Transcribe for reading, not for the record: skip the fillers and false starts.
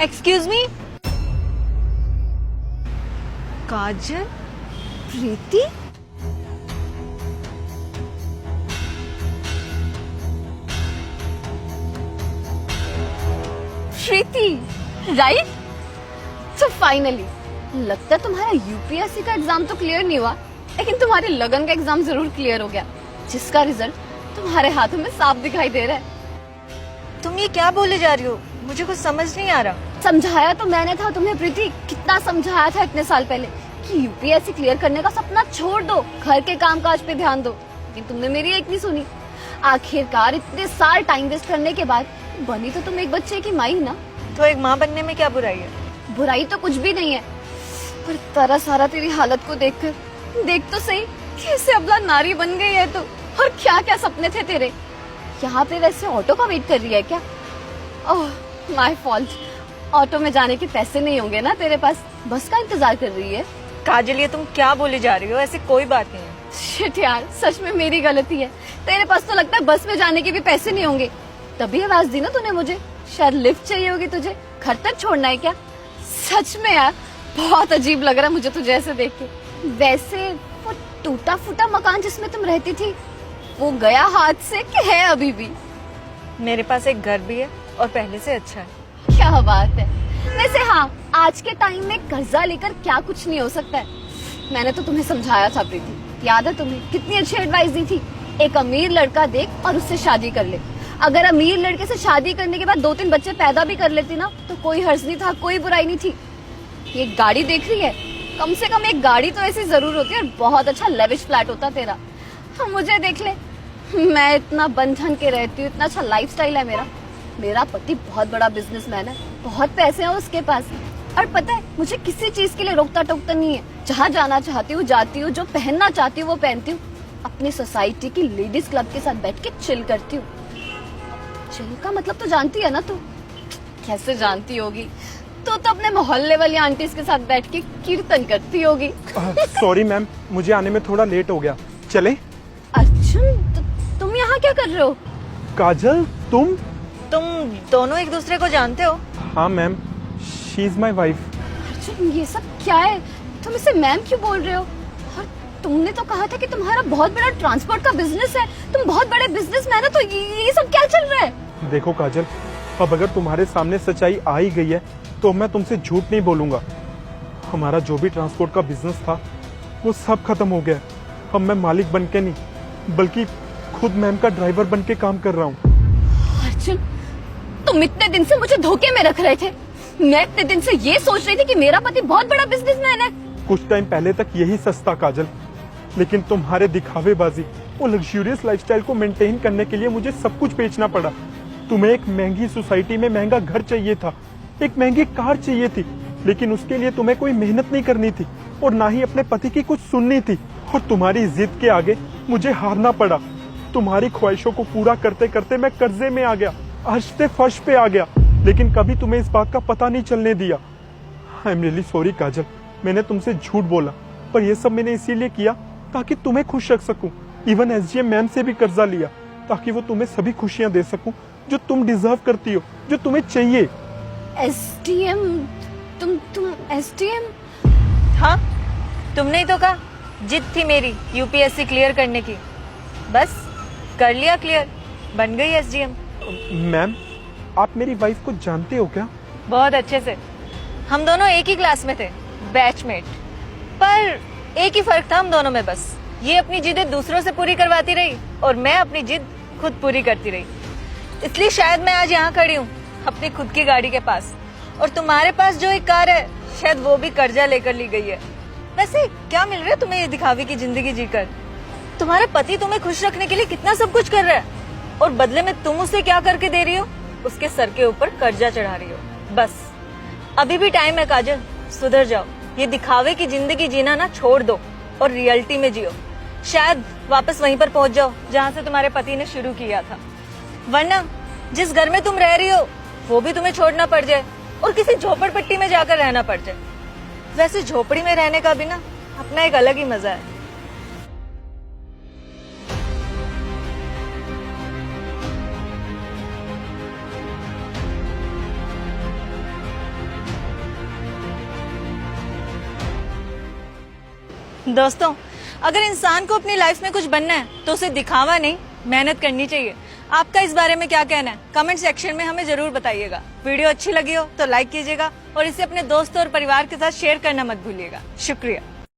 Excuse me, काजल, प्रीति, प्रीति right. तो finally लगता है तुम्हारा यूपीएससी का एग्जाम तो क्लियर नहीं हुआ, लेकिन तुम्हारे लगन का एग्जाम जरूर क्लियर हो गया, जिसका रिजल्ट तुम्हारे हाथों में साफ दिखाई दे रहा है। तुम ये क्या बोले जा रही हो? मुझे कुछ समझ नहीं आ रहा। समझाया तो मैंने था तुम्हें प्रीति, कितना समझाया था इतने साल पहले कि यूपीएससी क्लियर करने का सपना छोड़ दो, घर के कामकाज पे ध्यान दो, लेकिन तुमने मेरी एक नहीं सुनी। आखिरकार इतने साल टाइम वेस्ट करने के बाद बनी तो तुम एक बच्चे की माँ ही ना। तो एक माँ बनने में क्या बुराई है? बुराई तो कुछ भी नहीं है, पर तरस आ रहा तेरी हालत को देखकर। देख तो सही कैसे अबला नारी बन गई है तू, और क्या क्या सपने थे तेरे। यहाँ पे वैसे ऑटो का वेट कर रही है क्या? ओह माय फॉल्ट, ऑटो में जाने के पैसे नहीं होंगे ना तेरे पास, बस का इंतजार कर रही है। काजल, ये तुम क्या बोले जा रही हो? ऐसी कोई बात नहीं है। शिट यार, सच में मेरी गलती है। तेरे पास तो लगता है बस में जाने के भी पैसे नहीं होंगे, तभी आवाज दी ना तूने मुझे। शायद लिफ्ट चाहिए होगी तुझे, घर तक छोड़ना है क्या? सच में यार बहुत अजीब लग रहा है मुझे तुझे ऐसे देख के। वैसे वो टूटा फूटा मकान जिसमें तुम रहती थी, वो गया हाथ से कि है अभी भी? मेरे पास एक घर भी है और पहले से अच्छा है। क्या बात है। वैसे हाँ, आज के टाइम में कर्जा लेकर क्या कुछ नहीं हो सकता है। मैंने तो तुम्हें समझाया था प्रीति, याद है तुम्हें? कितनी अच्छी एडवाइस दी थी, एक अमीर लड़का देख और उससे शादी कर ले। अगर अमीर लड़के से शादी करने के बाद 2-3 बच्चे पैदा भी कर लेती ना, तो कोई हर्ज नहीं था, कोई बुराई नहीं थी। ये गाड़ी देख रही है, कम से कम एक गाड़ी तो ऐसी जरूर होती है, और बहुत अच्छा लेविश फ्लैट होता तेरा। हाँ, मुझे देख ले, मैं इतना बंधन के रहती हूँ, इतना अच्छा लाइफस्टाइल है मेरा। मेरा पति बहुत बड़ा बिजनेसमैन है, बहुत पैसे हैं उसके पास, और पता है मुझे किसी चीज के लिए रोकता टोकता नहीं है। जहाँ जाना चाहती हूँ जाती हूँ, जो पहनना चाहती हूँ वो पहनती हूँ। अपनी सोसाइटी की लेडीज क्लब के साथ बैठ के चिल करती हूँ। चिल का मतलब तो जानती है ना तू? कैसे जानती होगी, तो अपने मोहल्ले वाली आंटीज के साथ बैठ के कीर्तन करती होगी। सॉरी मैम, मुझे आने में थोड़ा लेट हो गया, चले? अर्जुन, तुम यहाँ क्या कर रहे हो? काजल, तुम दोनों एक दूसरे को जानते हो? हाँ ma'am, she is my wife. Arjun, ये सब क्या है? तुम इसे मैम क्यों बोल रहे हो? और तुमने तो कहा था कि तुम्हारा बहुत बड़ा ट्रांसपोर्ट का बिजनेस है, तुम बहुत बड़े बिजनेसमैन हो, तो ये सब क्या चल रहा है? देखो काजल, अब अगर तुम्हारे सामने सच्चाई आ ही गई है तो मैं तुमसे झूठ नहीं बोलूंगा। हमारा जो भी ट्रांसपोर्ट का बिजनेस था वो सब खत्म हो गया। अब मैं मालिक बन के नहीं, बल्कि खुद मैम का ड्राइवर बन के काम कर रहा हूँ। अर्जुन, तुम इतने दिन से मुझे धोखे में रख रहे थे। मैं इतने दिन से ये सोच रही थी कि मेरा पति बहुत बड़ा बिजनेसमैन है। कुछ टाइम पहले तक यही सच था काजल, लेकिन तुम्हारे दिखावेबाजी, वो लग्जूरियस लाइफस्टाइल को मेंटेन करने के लिए मुझे सब कुछ बेचना पड़ा। तुम्हें एक महंगी सोसाइटी में महंगा घर चाहिए था, एक महंगी कार चाहिए थी, लेकिन उसके लिए तुम्हें कोई मेहनत नहीं करनी थी और ना ही अपने पति की कुछ सुननी थी। और तुम्हारी जिद के आगे मुझे हारना पड़ा। तुम्हारी ख्वाहिशों को पूरा करते करते मैं कर्जे में आ गया, अर्श फर्श पे आ गया, लेकिन कभी तुम्हें इस बात का पता नहीं चलने दिया। आई एम रियली सॉरी काजल, मैंने तुमसे झूठ बोला, पर यह सब मैंने इसीलिए किया ताकि तुम्हें खुश रख सकूं। इवन एसडीएम मैम से भी कर्जा लिया ताकि वो तुम्हें सभी खुशियां दे सकूं जो तुम डिजर्व करती हो, जो तुम्हें चाहिए। एसडीएम? तुम एसडीएम? हाँ, तुमने ही तो कहा जिद थी मेरी यूपीएससी क्लियर करने की, बस कर लिया क्लियर, बन गई एसडीएम। मैम, आप मेरी वाइफ को जानते हो क्या? बहुत अच्छे से, हम दोनों एक ही क्लास में थे, बैचमेट। पर एक ही फर्क था हम दोनों में, बस ये अपनी जिदें दूसरों से पूरी करवाती रही और मैं अपनी जिद खुद पूरी करती रही। इसलिए शायद मैं आज यहाँ खड़ी हूँ अपनी खुद की गाड़ी के पास, और तुम्हारे पास जो एक कार है शायद वो भी कर्जा लेकर ली गई है। वैसे क्या मिल रहा है तुम्हें ये दिखावे की जिंदगी जीकर? तुम्हारा पति तुम्हें खुश रखने के लिए कितना सब कुछ कर रहा है, और बदले में तुम उसे क्या करके दे रही हो? उसके सर के ऊपर कर्जा चढ़ा रही हो। बस अभी भी टाइम है काजल, सुधर जाओ। ये दिखावे की जिंदगी जीना ना छोड़ दो और रियलिटी में जियो। शायद वापस वहीं पर पहुंच जाओ जहाँ से तुम्हारे पति ने शुरू किया था, वरना जिस घर में तुम रह रही हो वो भी तुम्हें छोड़ना पड़ जाए और किसी झोपड़पट्टी में जाकर रहना पड़ जाए। वैसे झोपड़ी में रहने का भी ना अपना एक अलग ही मजा है। दोस्तों, अगर इंसान को अपनी लाइफ में कुछ बनना है तो उसे दिखावा नहीं, मेहनत करनी चाहिए। आपका इस बारे में क्या कहना है? कमेंट सेक्शन में हमें जरूर बताइएगा। वीडियो अच्छी लगी हो तो लाइक कीजिएगा और इसे अपने दोस्तों और परिवार के साथ शेयर करना मत भूलिएगा। शुक्रिया।